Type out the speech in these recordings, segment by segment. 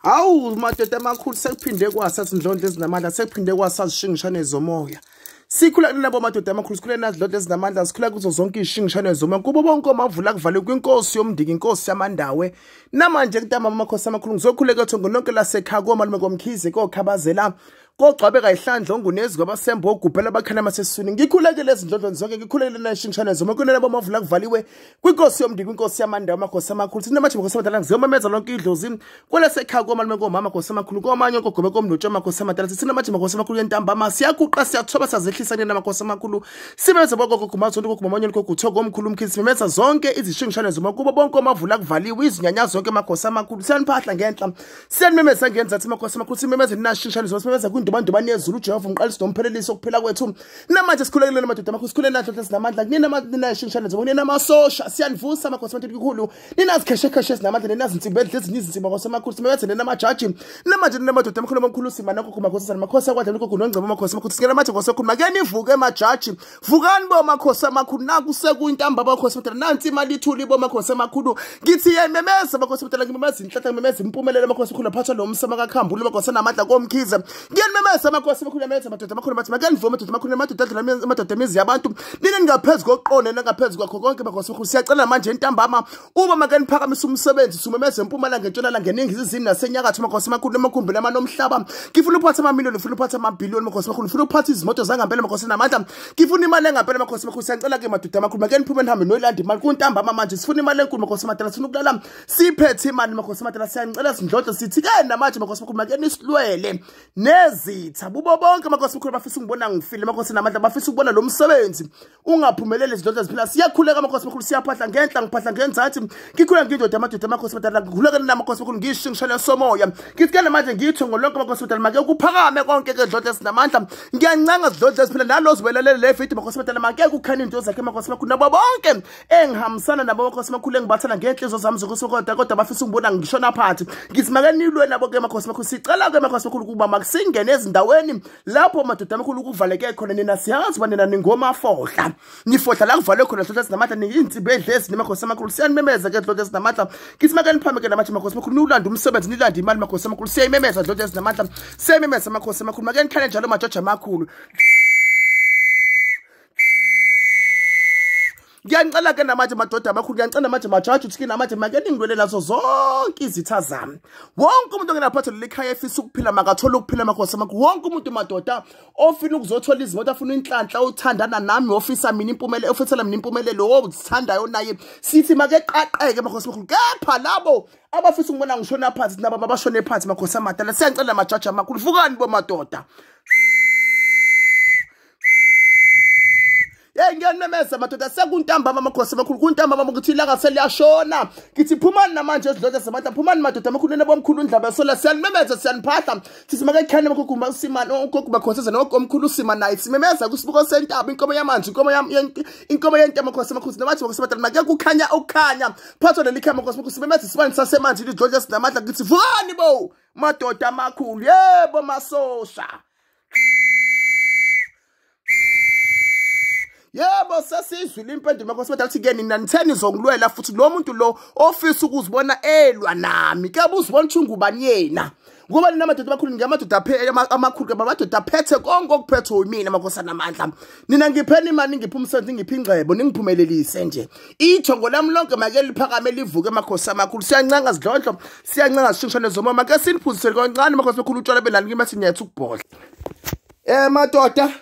Hawu madoda amakhulu sekuphinde kwasathi indlondlo ezinamandla sekuphinde kwasazishingishane zomoya. Sikhula nabo madoda amakhulu sikhule nazi indlondlo ezinamandla sikhula kuzo zonke izishingishane zomoya kubo bonke omavula kuvale kwinkosi yomndiki inkosi yamandawe. Namanje kutama amakhosi amakhulu ngizokhuleka thongo nonke lasekhaya komalume komkhize kokhabazela kogcwabeka ihlandla ongunezwi abasembo ogubhela abakhana masesiswini ngikhuleke lezi ndlondlo zonke ngikhuleke nashingishane zomoya kunena bomavula kuvaliwe kwinkosi yomndiki inkosi yamandawe amakhosi amakhulu sinamathi amakhosi amadala ngizomameza lonke idlozi kwelesekhaya komalume komama amakhosi amakhulu komanye ogogobe komndotsha amakhosi amadala sinamathi amakhosi amakhulu yentambama siyaqhuqa siyathoba sazehlisa nina amakhosi amakhulu simemeza bogogo gumazondo kokumamanye lokuguthoka omkhulu umkhizi simemeza zonke izishingishane zomoya kubo bonke omavula kuvaliwe izinyanya zonke amakhosi amakhulu siyanphahla ngenhla siyanimemeza ngenzathi amakhosi amakhulu simemeza ninashingishane zomoya simemeza kwindubandubani yezulu uJehova umqalisi nomphelelisi okuphela kwethu namanje sikhulekelele madoda amakhulu sikhulele nahlahla sinamandla kunina ninashingishane zomoya kunina amasosha siyanivusa amakhosi amakhulu ninazikheshekheshe ezinamandla ninazinsimbi edlezini izinsimbi amakhosi amakhulu simemeza nina amajaji namanje nina madoda amakhulu omkhulu sima nakho kumakhosi amakhosi akwadla lokho kunongcebo amakhosi amakhulu singena mathi amakhosi amakhulu makeni ivuke emajaji vukani bo amakhosi amakhulu naku sekuyintamba amakhosi amakhulu nansi imali ithuli bo amakhosi amakhulu ngithi yememeza amakhosi amakhulu ngimemeza inhlanhla ngimemeza impumelelo amakhosi amakhulu aphathwa nomsama kakhambula amakhosi anamandla komkhize ngiyanimemeza amakhosi amakhulu yamemeza madoda amakhulu bathi makeni vuke madoda amakhulu amadoda emizi yabantu nina ningaphezulu koqone nangaphezulu kwakho konke amakhosi amakhulu siyacela manje entambama uba makeni phakamise umsebenzi sumemeza empumalanga ngentshonalanga ngeningizimu nasenyakatho amakhosi amakhulu emakhumbini amanomhlaba ngifuna uphatha amamiliyoni ngifuna uphatha amabhiliyoni amakhosi amakhulu ngifuna uphatha izimoto zangempela amakhosi namandla ngifuna imali engempela amakhosi amakhulu siyacela ke madoda amakhulu makeni phuma nihambe noyilanda imali kuntambama manje sifuna imali enkulu amakhosi amadala sifuna ukulala siphethe imali amakhosi amadala siyanicela sindlodlo sithi ke namanje amakhosi amakhulu makeni isilwele nezitha bubo bonke amakhosi amakhulu bafisa ukubona ngifile amakhosi namandla bafisa ukubona lo msebenzi ungaphumeleli izindlodlo ziphila siyakhuleka amakhosi amakhulu siyaphahla ngenhla ngiphahla ngenzathi ngikhuleka ngindoda amadoda amakhosi amadala ngikhuleka namakhosi amakhulu ngishingishane somoya ngithi ke namanje ngitho ngolonke amakhosi amadala make kuphakame konke ke izindlodlo ezinamandla ngiyancanga izindlodlo eziphila nalozi welelele le video amakhosi amadala make kukhanya into zakhe amakhosi amakhulu nabo bonke engihambisana nabo amakhosi amakhulu engibathana ngenhliziyo zami zokusokoda kodwa bafisa ukubona ngishona phansi ngithi make nilwe nabo ke amakhosi amakhulu sicela ke amakhosi amakhulu kuba makusingene ezindaweni lapho madoda amakhulu kuvaleke khona nina siyazi banina ningomafohla nifohla la kuvalwe khona izindlodlo ezinamandla niyinsimbi edlezi namakhosi amakhulu siyanimemeza ke izindlodlo ezinamandla ngithi make niphambe ke namanje amakhosi amakhulu nilanda umsebenzi nilanda imali amakhosi amakhulu siyayimemeza izindlodlo ezinamandla siyayimemeza amakhosi amakhulu make nikhale njalo majaji amakhulu ngiyanicela ke namanje madoda amakhulu ngiyanicela namanje majaji uthi namanje make ningilwele nazo zonke izitha zami wonke umuntu ongenaphatha lelikhaya efisa ukuphila makathola ukuphila amakhosi amakhulu wonke umuntu madoda ofuna ukuzothola izimoto afuna inhlanhla uthandana nami ofisa mina impumelelo ofisela mina impumelelo owuthandayo naye sithi make qaqeke amakhosi amakhulu kepha labo abafisa ukubona ngishona phansi nabo abashone phansi amakhosi amadala siyanicela majaji amakhulu vukani bo madoda ngiyanimemeza madoda sekuntambama amakhosi amakhulu kuntambama ukuthi ilanga seliyashona ngithi phumani namanje ezidlodlo zamandla phumani madoda amakhulu nabo omkhulu indlaba yasola siyanimemeza siyaniphatha sithi make khane amakhulu usimana ogogo bakhoseza nokomkhulu usima naye simemeza kusibuko sentaba inkomo yamanzi inkomo yente amakhosi amakhulu namathi amakhosi amadala make kukhanya ukukhanya phatho lelikhaya amakhosi amakhulu simemeza sibani sasemanzi idlodlo esinamandla ngithi vukani bo madoda amakhulu yebo masosha yebo sasizwile impendulo amakhosi amadala ukuthi ke nina nitheni zongilwela futhi lo muntu lo ofisa ukuzibona elwa nami ke uzibona ukuthi ungubani yena ngoba nina madoda amakhulu ngiyamadoda amakhulu ke madoda aphethe konke okuphethe yimina amakhosi anamandla nina ngipheni imali ngiphi umsebenzi ngiphi ingcebo ningiphumelelise nje ithongo lami lonke make liphakame livuke amakhosi amakhulu siyancanga zidlondlo siyancanga zishingishane zomoya make siniphuzisele kancane amakhosi amakhulu utshwala benani ngimathi niyethu ukubhodla madoda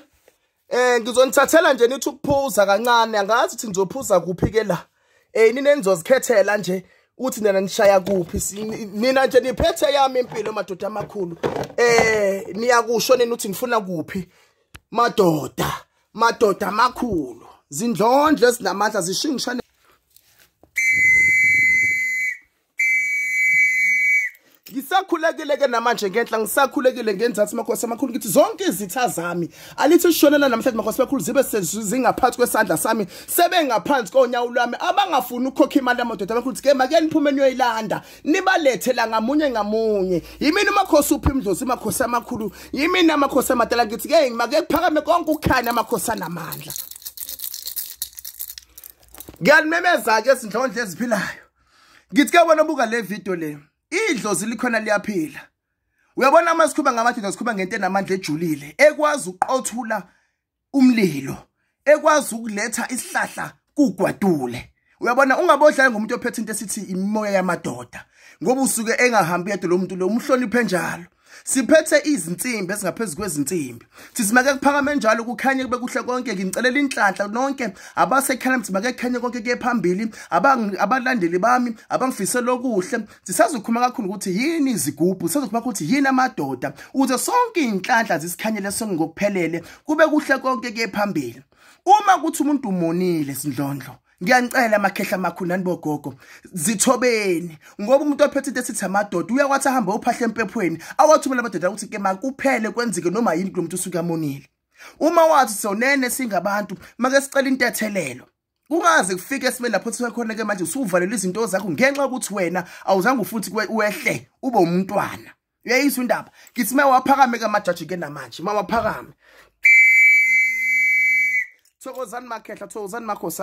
ngizonithathela nje nithi ukuphuza kancane angazi ukuthi ngizophuza kuphi ke la nina nizozikhethela nje uthi nina nishaya kuphi nina nje niphethe yami impilo madoda amakhulu niyakusho nina uthi ngifuna kuphi madoda amakhulu zindlondlo ezinamandla zishingishane ngisakhulekile ke namanje ngenhla ngisakhulekile ngenzathi amakhosi amakhulu ngithi zonke izitha zami alithi sishonela namhlanje amakhosi amakhulu zibe zingaphansi kwesandla sami sebengaphansi konyawo lwami abangafuni ukukhokha imali amadoda amakhulu ke make niphume niyoyilanda nibalethela ngamunye yimini amakhosi uphi imdlozi amakhosi amakhulu yimini amakhosi amadala ngithi ke make kuphakame konke ukukhanya amakhosi anamandla ngiyanimemeza ke izindlondlo eziphilayo ngithi ke bona buka le video le idlozi likhona liyaphila. Uyabona uma sikhuluma ngamadoda sikhuluma ngento enamandla ejulile ekwazi uqothula umlilo, ekwazi ukuletha isihlahla kugwadule. Uyabona ungabodlala ngomuntu ophethe into esithi imoya yamadoda ngoba usuke engahambi yedwa lo muntu lo umhloniphe njalo. Siphethe izinsimbi ezingaphezulu kwezinsimbi. Sithi make kuphakame njalo kukhanye kube kuhle konke ngicelela inhlanhla nonke abasekhaya mthi make kukhanye konke ke phambili abalandeli bami abangifisela okuhle. Sisazokhuluma kakhulu ukuthi yini izigubhu, sisazokhuluma ukuthi yini amadoda ukuze sonke inhlanhla zisikhanyele sonke ngokuphelele kube kuhle konke ke phambili. Uma kuthi umuntu umonile Sindlondlo, ngiyanicela amakhehla amakhulu nani bogogo zithobeni ngoba umuntu ophethe into esithi amadoda uyakwathi ahambe uphahla empephweni awathumela amadoda ukuthi ke makuphele kwenzeke noma yini kulomuntu usuke amonile. Uma wathi sonene singabantu make sicela intethelelo kungaze kufike esimeni lapho sikhona ke manje usuvalelwa izinto zakho ngenxa ukuthi wena awuzange ufuthi wehle ube umntwana. Uyayizwa indaba ngithi mawaphakame kamajaji ke namanje mawaphakame. Thokozani makhehla, thokozani makhosi.